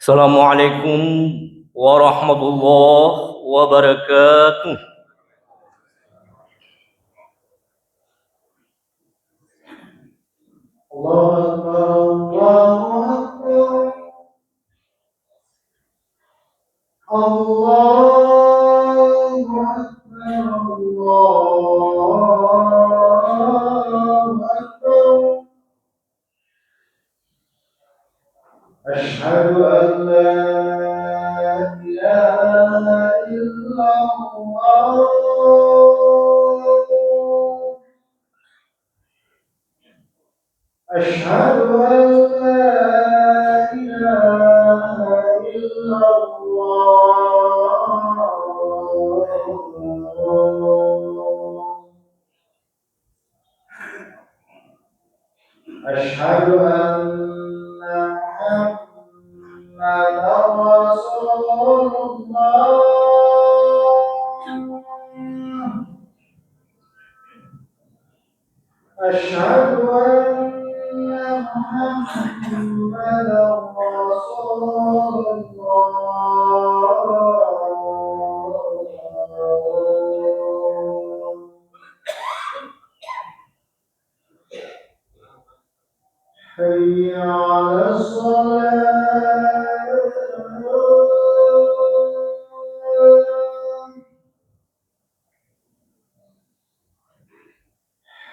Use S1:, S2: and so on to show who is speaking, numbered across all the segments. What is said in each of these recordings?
S1: Assalamualaikum warahmatullahi wabarakatuh.
S2: الله أكبر الله أكبر الله أكبر أشهد أن لا إله إلا الله أشهد أن لا إله إلا الله أشهد أن محمدا رسول الله أشهد أن محمدا رسول الله حي على الصلاة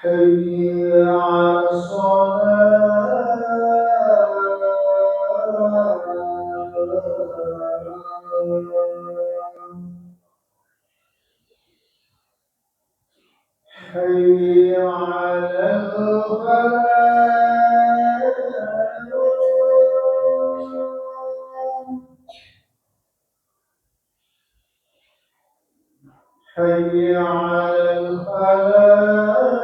S2: حي على الصلاة حي على الفلاح حي على الفلاح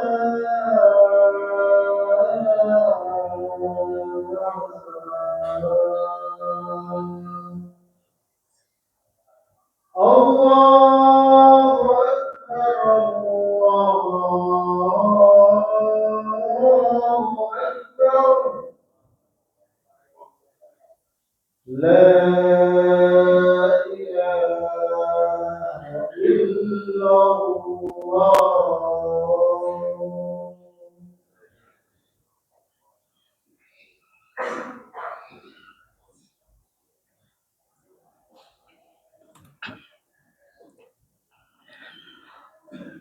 S2: الله أكبر الله أكبر لا إله إلا الله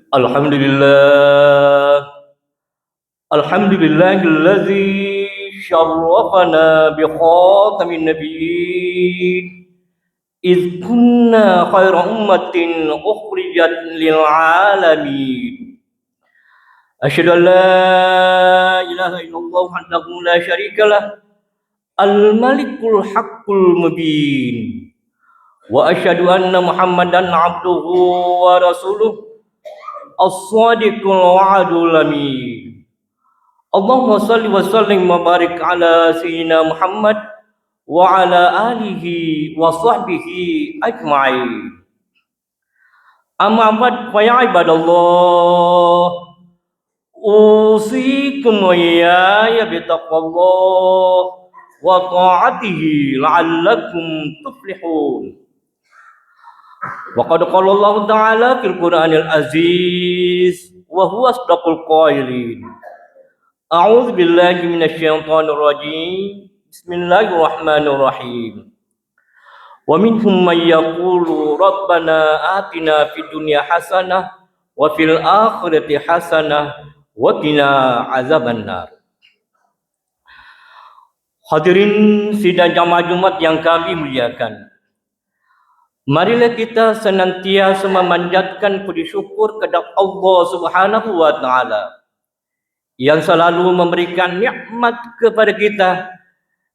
S1: Alhamdulillah, alhamdulillahilladzi syarrafana bi khatamin nabiyyin iz kunna khaira ummatin ukhrijat lil alamin. Asyhadu an la ilaha illallah wahdahu la syarikalah al-malikul haqqul mubin. Wa asyhadu anna Muhammadan abduhu wa rasuluh as-sadiqul wa'dul amin. Allahumma salli wa sallim wa barik ala sayyidina Muhammad wa ala alihi wa sahbihi ajma'in. Amma ba'd fa ya ibadallah, usikum wa iyaya bi taqwallah wa ta'atihi la'allakum tuflihun. Wa qad qala Allah Ta'ala fil Qur'anil Aziz wa huwa asdaqul qailin. A'udzu billahi minasyaitonir rajim. Bismillahirrahmanirrahim. Wa minhum may yaqulu rabbana atina fid dunya hasanah wa fil akhirati hasanah wa qina azabannar. Hadirin sidang jamaah Jumat yang kami muliakan. Marilah kita senantiasa memanjatkan puji syukur kepada Allah Subhanahu wa taala yang selalu memberikan nikmat kepada kita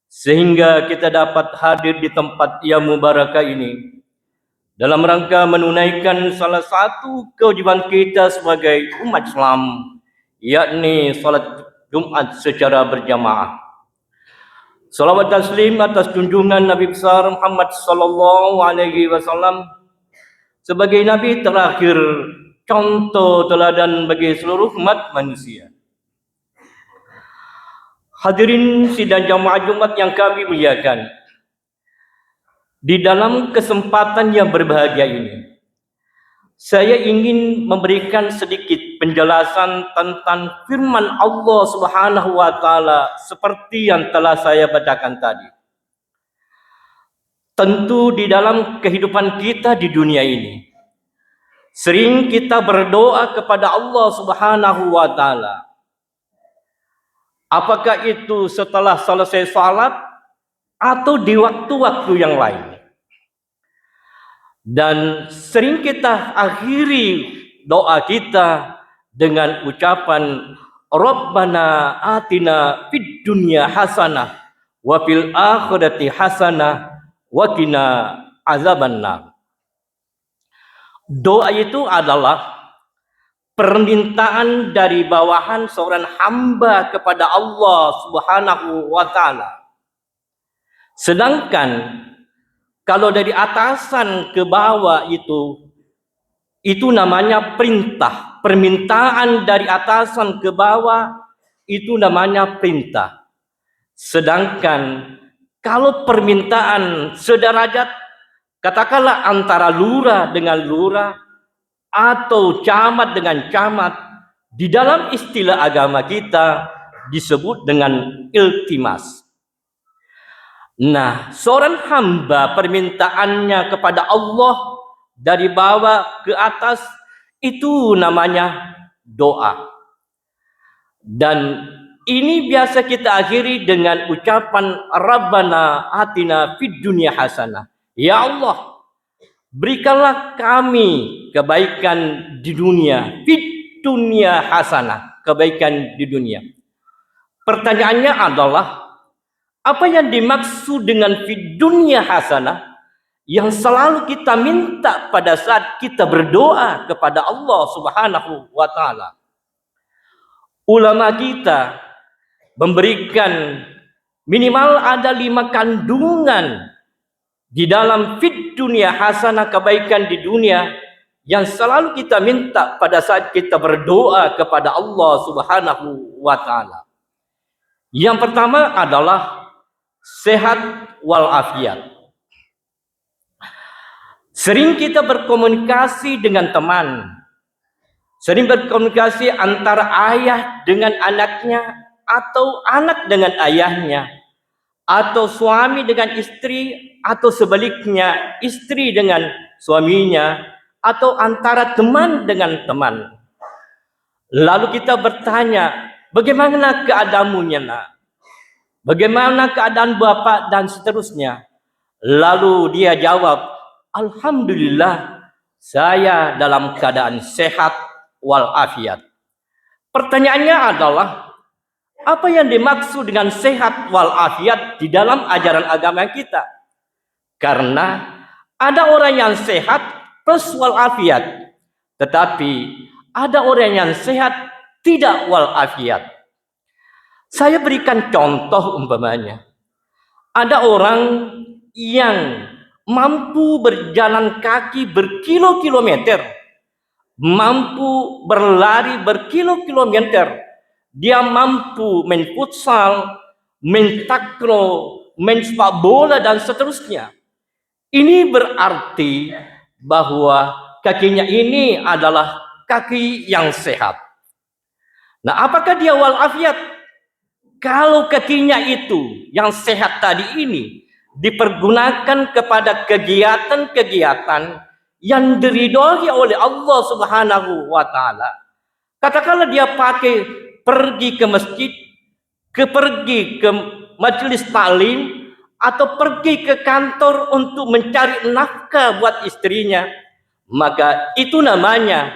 S1: sehingga kita dapat hadir di tempat yang mubarakah ini dalam rangka menunaikan salah satu kewajiban kita sebagai umat Islam, yakni salat Jumat secara berjamaah. Salawat taslim atas junjungan Nabi besar Muhammad sallallahu alaihi wasallam sebagai nabi terakhir, contoh teladan bagi seluruh umat manusia. Hadirin sidang jamaah Jumat yang kami muliakan. Di dalam kesempatan yang berbahagia ini, saya ingin memberikan sedikit penjelasan tentang firman Allah Subhanahu wa taala seperti yang telah saya bacakan tadi. Tentu di dalam kehidupan kita di dunia ini, sering kita berdoa kepada Allah Subhanahu wa taala. Apakah itu setelah selesai salat atau di waktu-waktu yang lain. Dan sering kita akhiri doa kita dengan ucapan Rabbana atina fid dunya hasanah wa fil akhirati hasanah wa qina azabannar. Doa itu adalah permintaan dari bawahan seorang hamba kepada Allah Subhanahu wa taala. Sedangkan kalau dari atasan ke bawah itu namanya perintah. Permintaan dari atasan ke bawah itu namanya perintah. Sedangkan kalau permintaan sederajat, katakanlah antara lurah dengan lurah atau camat dengan camat, di dalam istilah agama kita disebut dengan iltimas. Nah, seorang hamba permintaannya kepada Allah dari bawah ke atas itu namanya doa. Dan ini biasa kita akhiri dengan ucapan Rabbana atina fid dunya hasanah. Ya Allah, berikanlah kami kebaikan di dunia, fid dunya hasanah, kebaikan di dunia. Pertanyaannya adalah, apa yang dimaksud dengan fid dunya hasanah yang selalu kita minta pada saat kita berdoa kepada Allah Subhanahu wa taala? Ulama kita memberikan minimal ada 5 kandungan di dalam fid dunya hasanah, kebaikan di dunia, yang selalu kita minta pada saat kita berdoa kepada Allah Subhanahu wa taala. Yang pertama adalah sehat walafiat. Sering kita berkomunikasi dengan teman, sering berkomunikasi antara ayah dengan anaknya, atau anak dengan ayahnya, atau suami dengan istri, atau sebaliknya istri dengan suaminya, atau antara teman dengan teman. Lalu kita bertanya, bagaimana keadaanmu nak? Bagaimana keadaan bapak dan seterusnya? Lalu dia jawab, alhamdulillah saya dalam keadaan sehat walafiat. Pertanyaannya adalah, apa yang dimaksud dengan sehat walafiat di dalam ajaran agama kita? Karena ada orang yang sehat plus walafiat, tetapi ada orang yang sehat tidak walafiat. Saya berikan contoh umpamanya. Ada orang yang mampu berjalan kaki berkilo-kilometer, mampu berlari berkilo-kilometer, dia mampu main futsal, main takraw, main sepak bola dan seterusnya. Ini berarti bahwa kakinya ini adalah kaki yang sehat. Nah, apakah dia walafiat? Kalau kakinya itu yang sehat tadi ini dipergunakan kepada kegiatan-kegiatan yang diridhoi oleh Allah Subhanahu wa taala. Katakanlah dia pakai pergi ke masjid, pergi ke majelis taklim, atau pergi ke kantor untuk mencari nafkah buat istrinya, maka itu namanya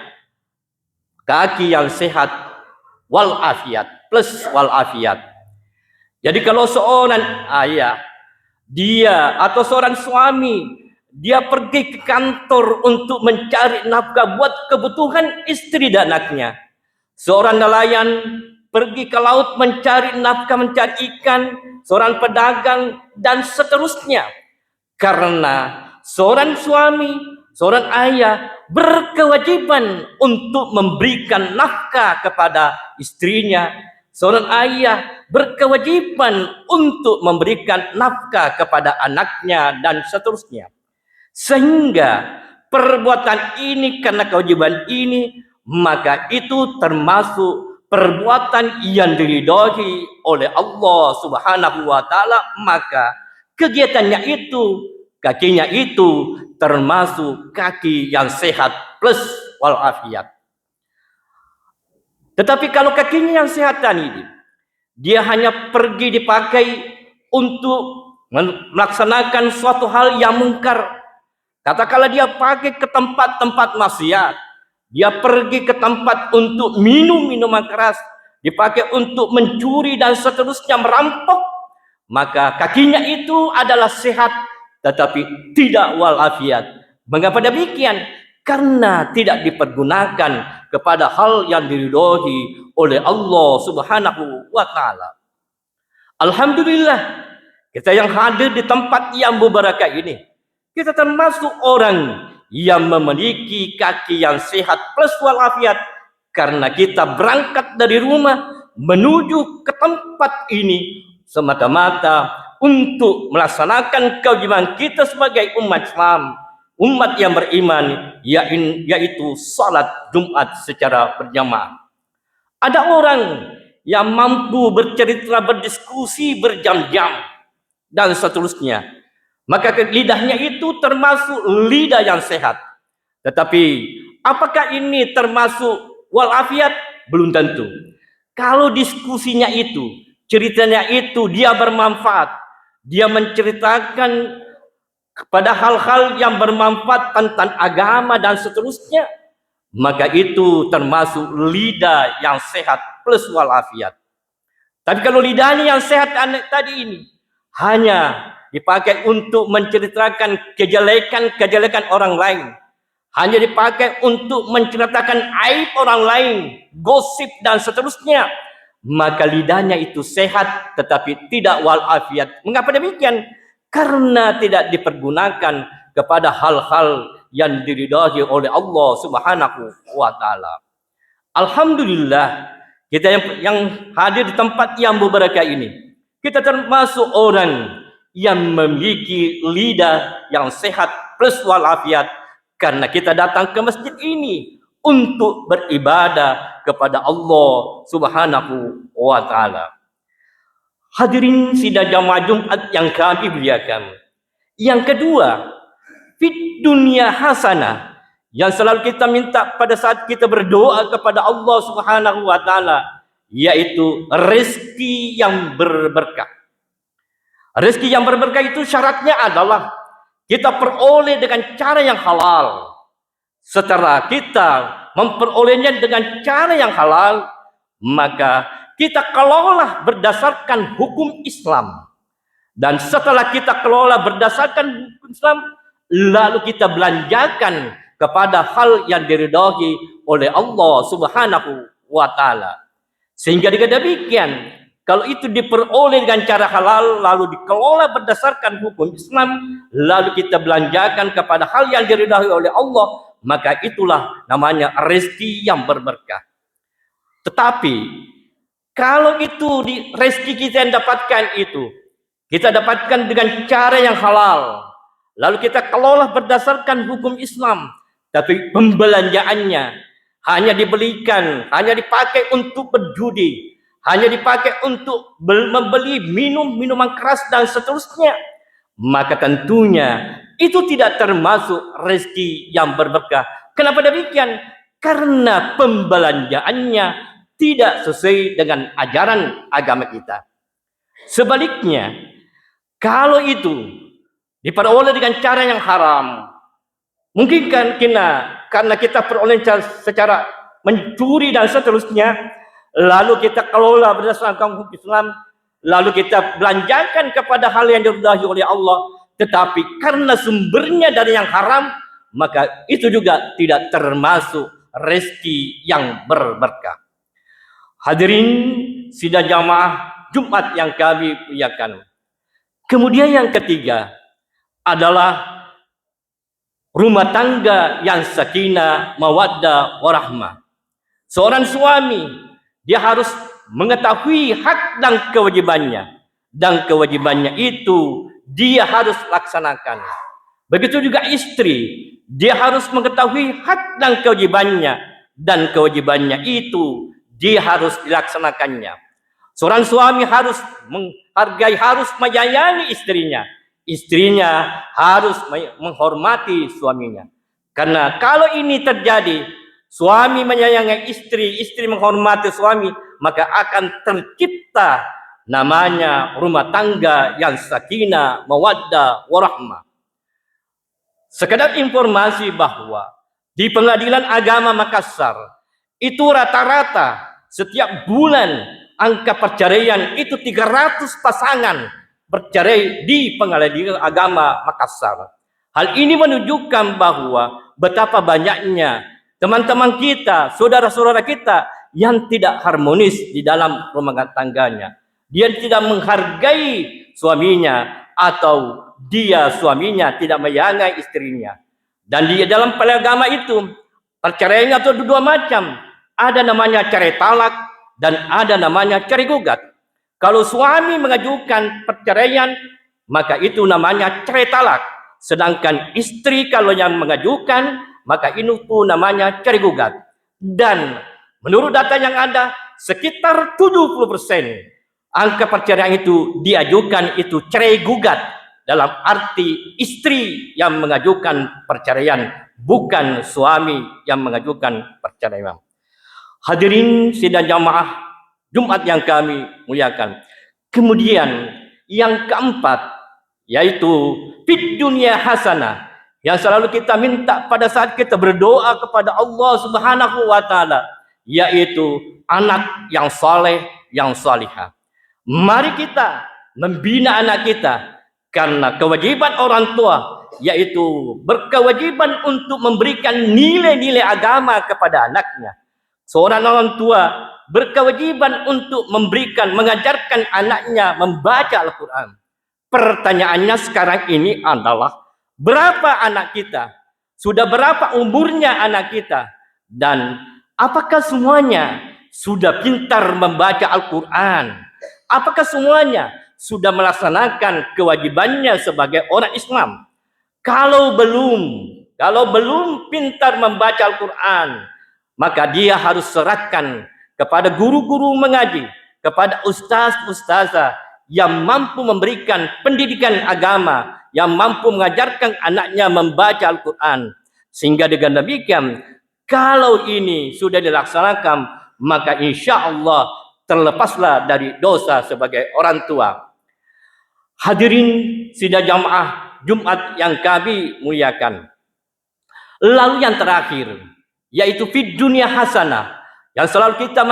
S1: kaki yang sehat walafiat plus walafiat. Jadi kalau seorang ayah, dia atau seorang suami, dia pergi ke kantor untuk mencari nafkah buat kebutuhan istri dan anaknya. Seorang nelayan pergi ke laut mencari nafkah, mencari ikan, seorang pedagang dan seterusnya. Karena seorang suami, seorang ayah berkewajiban untuk memberikan nafkah kepada istrinya, Seorang ayah berkewajiban untuk memberikan nafkah kepada anaknya dan seterusnya. Sehingga perbuatan ini karena kewajiban ini, maka itu termasuk perbuatan yang diridhoi oleh Allah Subhanahu wa taala, maka kegiatannya itu, kakinya itu termasuk kaki yang sehat plus walafiat. Tetapi kalau kakinya yang sehatan ini, dia hanya pergi dipakai untuk melaksanakan suatu hal yang mungkar. Katakanlah dia pakai ke tempat-tempat maksiat, dia pergi ke tempat untuk minum minuman keras, dipakai untuk mencuri dan seterusnya, merampok, maka kakinya itu adalah sehat tetapi tidak walafiat. Mengapa demikian? Karena tidak dipergunakan kepada hal yang diridhoi oleh Allah Subhanahu wa taala. Alhamdulillah, kita yang hadir di tempat yang berbarakah ini, kita termasuk orang yang memiliki kaki yang sehat plus walafiat, karena kita berangkat dari rumah menuju ke tempat ini semata-mata untuk melaksanakan kewajiban kita sebagai umat Islam, umat yang beriman, yaitu salat Jumat secara berjamaah. Ada orang yang mampu bercerita, berdiskusi berjam-jam dan seterusnya, maka lidahnya itu termasuk lidah yang sehat. Tetapi apakah ini termasuk walafiat? Belum tentu. Kalau diskusinya itu, ceritanya itu dia bermanfaat, dia menceritakan kepada hal-hal yang bermanfaat tentang agama dan seterusnya, maka itu termasuk lidah yang sehat plus walafiat. Tapi kalau lidahnya yang sehat tadi ini hanya dipakai untuk menceritakan kejelekan orang lain, hanya dipakai untuk menceritakan aib orang lain, gosip dan seterusnya, maka lidahnya itu sehat tetapi tidak walafiat. Mengapa demikian? Karena tidak dipergunakan kepada hal-hal yang diridhai oleh Allah Subhanahu wa taala. Alhamdulillah, kita yang hadir di tempat yang berbarakah ini, kita termasuk orang yang memiliki lidah yang sehat plus walafiat, karena kita datang ke masjid ini untuk beribadah kepada Allah Subhanahu wa taala. Hadirin sidang jamaah Jumat yang kami muliakan. Yang kedua, fid dunya hasanah, yang selalu kita minta pada saat kita berdoa kepada Allah Subhanahu wa taala, yaitu rezeki yang berberkah. Rezeki yang berberkah itu syaratnya adalah kita peroleh dengan cara yang halal. Setelah kita memperolehnya dengan cara yang halal, maka kita kelola berdasarkan hukum Islam. Dan setelah kita kelola berdasarkan hukum Islam, lalu kita belanjakan kepada hal yang diridhai oleh Allah Subhanahu wa taala. Sehingga dengan demikian, kalau itu diperoleh dengan cara halal, lalu dikelola berdasarkan hukum Islam, lalu kita belanjakan kepada hal yang diridhai oleh Allah, maka itulah namanya rezeki yang berberkah. Tetapi kalau itu rezeki kita yang dapatkan itu, kita dapatkan dengan cara yang halal, lalu kita kelola berdasarkan hukum Islam, tapi pembelanjaannya hanya dibelikan, hanya dipakai untuk berjudi, hanya dipakai untuk membeli minuman keras dan seterusnya, maka tentunya itu tidak termasuk rezeki yang berberkah. Kenapa demikian? Karena pembelanjaannya tidak sesuai dengan ajaran agama kita. Sebaliknya, kalau itu diperoleh dengan cara yang haram, mungkin karena kita peroleh secara mencuri dan seterusnya, lalu kita kelola berdasarkan hukum Islam, lalu kita belanjakan kepada hal yang diridhai oleh Allah, tetapi karena sumbernya dari yang haram, maka itu juga tidak termasuk rezeki yang berberkah. Hadirin sidang jamaah Jumat yang kami muliakan. Kemudian yang ketiga adalah rumah tangga yang sakinah, mawaddah, warahmah. Seorang suami dia harus mengetahui hak dan kewajibannya. Dan kewajibannya itu dia harus laksanakan. Begitu juga istri, dia harus mengetahui hak dan kewajibannya. Dan kewajibannya itu dia harus dilaksanakannya. Seorang suami harus menghargai, harus menyayangi istrinya. Istrinya harus menghormati suaminya. Karena kalau ini terjadi, suami menyayangi istri, istri menghormati suami, maka akan tercipta namanya rumah tangga yang sakinah, mawaddah, warahmah. Sekedar informasi bahwa di Pengadilan Agama Makassar itu rata-rata setiap bulan angka perceraian itu 300 pasangan bercerai di Pengadilan Agama Makassar. Hal ini menunjukkan bahwa betapa banyaknya teman-teman kita, saudara-saudara kita yang tidak harmonis di dalam rumah tangganya. Dia tidak menghargai suaminya atau dia suaminya tidak menyayangi istrinya. Dan di dalam agama itu perceraian itu dua macam. Ada namanya cerai talak dan ada namanya cerai gugat. Kalau suami mengajukan perceraian, maka itu namanya cerai talak. Sedangkan istri kalau yang mengajukan, maka itu namanya cerai gugat. Dan menurut data yang ada, sekitar 70% angka perceraian itu diajukan itu cerai gugat. Dalam arti istri yang mengajukan perceraian, bukan suami yang mengajukan perceraian. Hadirin sidang jamaah Jumat yang kami muliakan. Kemudian yang keempat, yaitu fid dunya hasanah, yang selalu kita minta pada saat kita berdoa kepada Allah Subhanahu wa taala, yaitu anak yang saleh, yang salihah. Mari kita membina anak kita, karena kewajiban orang tua yaitu berkewajiban untuk memberikan nilai-nilai agama kepada anaknya. Seorang orang tua berkewajiban untuk mengajarkan anaknya membaca Al-Quran. Pertanyaannya sekarang ini adalah, berapa anak kita? Sudah berapa umurnya anak kita? Dan apakah semuanya sudah pintar membaca Al-Quran? Apakah semuanya sudah melaksanakan kewajibannya sebagai orang Islam? Kalau belum pintar membaca Al-Quran, maka dia harus serahkan kepada guru-guru mengaji, kepada ustaz-ustazah yang mampu memberikan pendidikan agama, yang mampu mengajarkan anaknya membaca Al-Quran. Sehingga dengan demikian, kalau ini sudah dilaksanakan, maka insya Allah terlepaslah dari dosa sebagai orang tua. Hadirin sidang jamaah Jumat yang kami muliakan. Lalu yang terakhir, yaitu fid dunya hasanah, yang selalu kita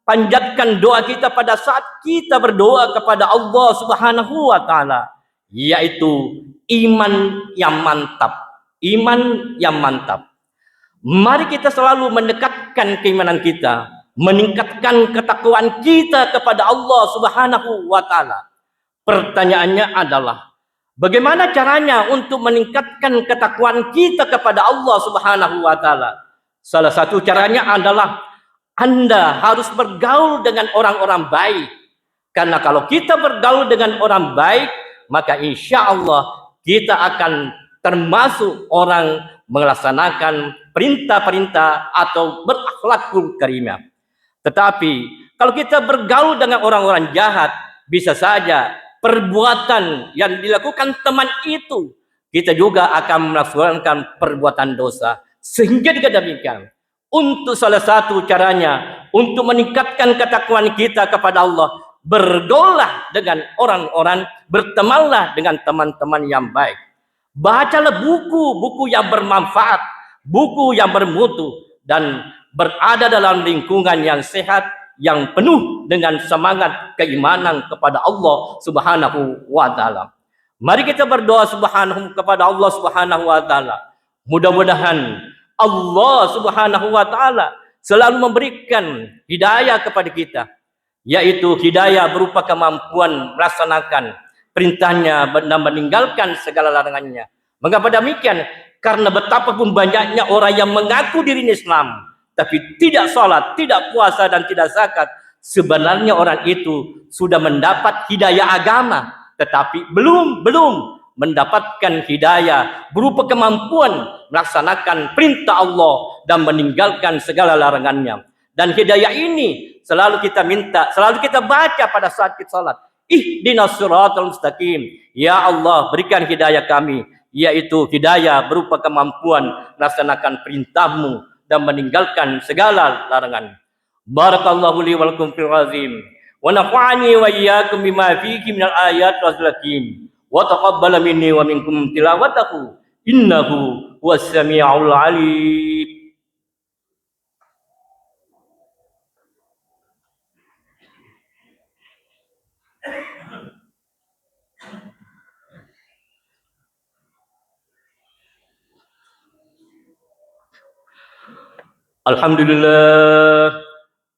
S1: panjatkan doa kita pada saat kita berdoa kepada Allah Subhanahu wa taala, yaitu iman yang mantap. Iman yang mantap. Mari kita selalu mendekatkan keimanan kita, meningkatkan ketakwaan kita kepada Allah Subhanahu wa taala. Pertanyaannya adalah, bagaimana caranya untuk meningkatkan ketakwaan kita kepada Allah Subhanahu wa taala? Salah satu caranya adalah Anda harus bergaul dengan orang-orang baik. Karena kalau kita bergaul dengan orang baik, maka insya Allah kita akan termasuk orang melaksanakan perintah-perintah atau berakhlakul karimah. Tetapi kalau kita bergaul dengan orang-orang jahat, bisa saja perbuatan yang dilakukan teman itu, kita juga akan melaksanakan perbuatan dosa. Sehingga demikian, untuk salah satu caranya untuk meningkatkan ketakwaan kita kepada Allah, bergaulah dengan orang-orang, bertemanlah dengan teman-teman yang baik. Bacalah buku-buku yang bermanfaat, buku yang bermutu, dan berada dalam lingkungan yang sehat, yang penuh dengan semangat keimanan kepada Allah Subhanahu wa taala. Mari kita berdoa kepada Allah Subhanahu wa taala. Mudah-mudahan Allah Subhanahu wa taala selalu memberikan hidayah kepada kita, yaitu hidayah berupa kemampuan melaksanakan perintahnya dan meninggalkan segala larangannya. Mengapa demikian? Karena betapapun banyaknya orang yang mengaku dirinya Islam, tapi tidak sholat, tidak puasa, dan tidak zakat, Sebenarnya orang itu sudah mendapat hidayah agama, tetapi belum mendapatkan hidayah berupa kemampuan melaksanakan perintah Allah dan meninggalkan segala larangannya. Dan hidayah ini selalu kita minta, selalu kita baca pada saat kita salat. Ihdinas siratal mustaqim. Ya Allah, berikan hidayah kami, yaitu hidayah berupa kemampuan melaksanakan perintah-Mu dan meninggalkan segala larangan. Barakallahu li wa lakum fil azim wa nafa'ani wa iyyakum bima fihi minal ayat wal hakim wa taqabbala minni wa minkum tilawatahu innahu huwas samiul alim.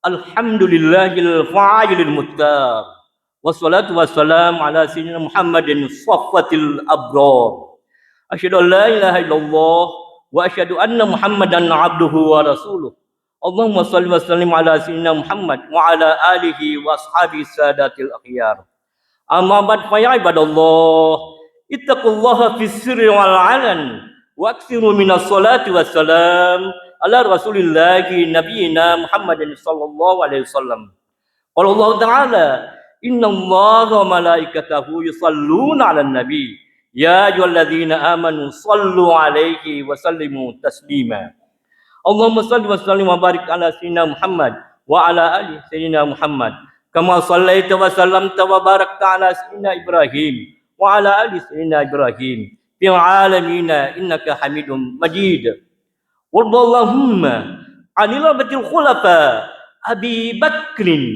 S1: Alhamdulillahil fa'ilil muttar. Wassalatu wassalamu ala sayyidina Muhammadin safwatil abrar. Asyhadu an la ilaha illallah wa asyhadu anna Muhammadan abduhu wa rasuluh. Allahumma shalli wa sallim ala sayyidina Muhammad wa ala alihi wa ashabihi sadatil akhyar. Amma ba'd fa ya ibadallah, ittaqullaha fis sirri wal 'alan wa aksiru minas salati wassalam ala rasulillahi nabiyina Muhammadin sallallahu alaihi wasallam. Qala Allah Ta'ala, inna Allaha wa malaikatahu yusalluna 'alan nabi ya ayyuhalladzina amanu sallu 'alaihi wa sallimu taslima. Allahumma shalli wa sallim wa barik ala sayyidina Muhammad wa ala ali sayyidina Muhammad kama shallaita wa sallamta wa barakta ala sayyidina Ibrahim wa ala ali sayyidina Ibrahim fil alamin innaka Hamidum Majid. Wallahumma anil abatil khulafa Abi Bakrin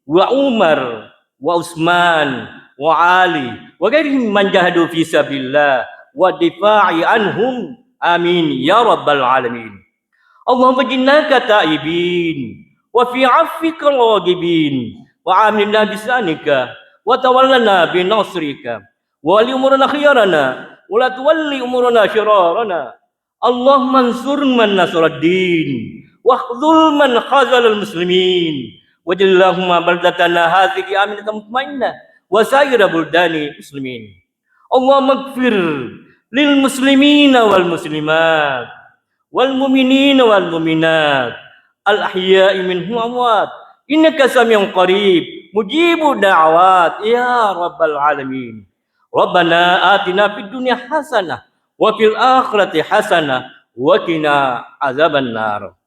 S1: wa Umar wa Utsman wa Ali wa ghairihim man jahadu fi sabilillah wa difa'i anhum amin ya rabbal alamin. Allahumma jinnaka ta'ibin wa fi 'afwika raghibin wa amilna bisanika wa tawallana bi nasrika wa li umurana khiyarana wa la tuwalli umurana syararana. Allahumma ansur man nasruddin wa khzul man khazalal muslimin waj'alhuma baldatana hadhihi aminatan mutmainnah wa saira buldani muslimin. Allahumma ighfir lil muslimina wal muslimat wal mu'minina wal mu'minat al ahya'i minhum amwat innaka samiun qarib mujibu da'wat ya rabbal alamin. Rabbana atina fid dunya hasanah wa fil akhirati hasanah wa qina azaban nar.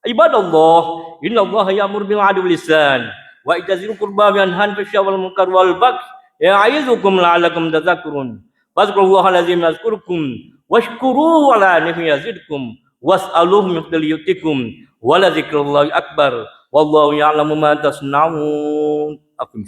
S1: Ibadallah, innallaha ya'muru bil 'adli wal ihsan wa ita'i dzil qurba wa yanha 'anil fahsya'i wal munkari wal baghi ya'izukum la'allakum tadhakkarun. Fadhkurullahal azim yazkurkum washkuruhu 'ala ni'matihi yazidkum was'aluhu min fadlihi yu'tikum wa la dzikrullahi akbar wallahu ya'lamu ma tasna'un. Aqim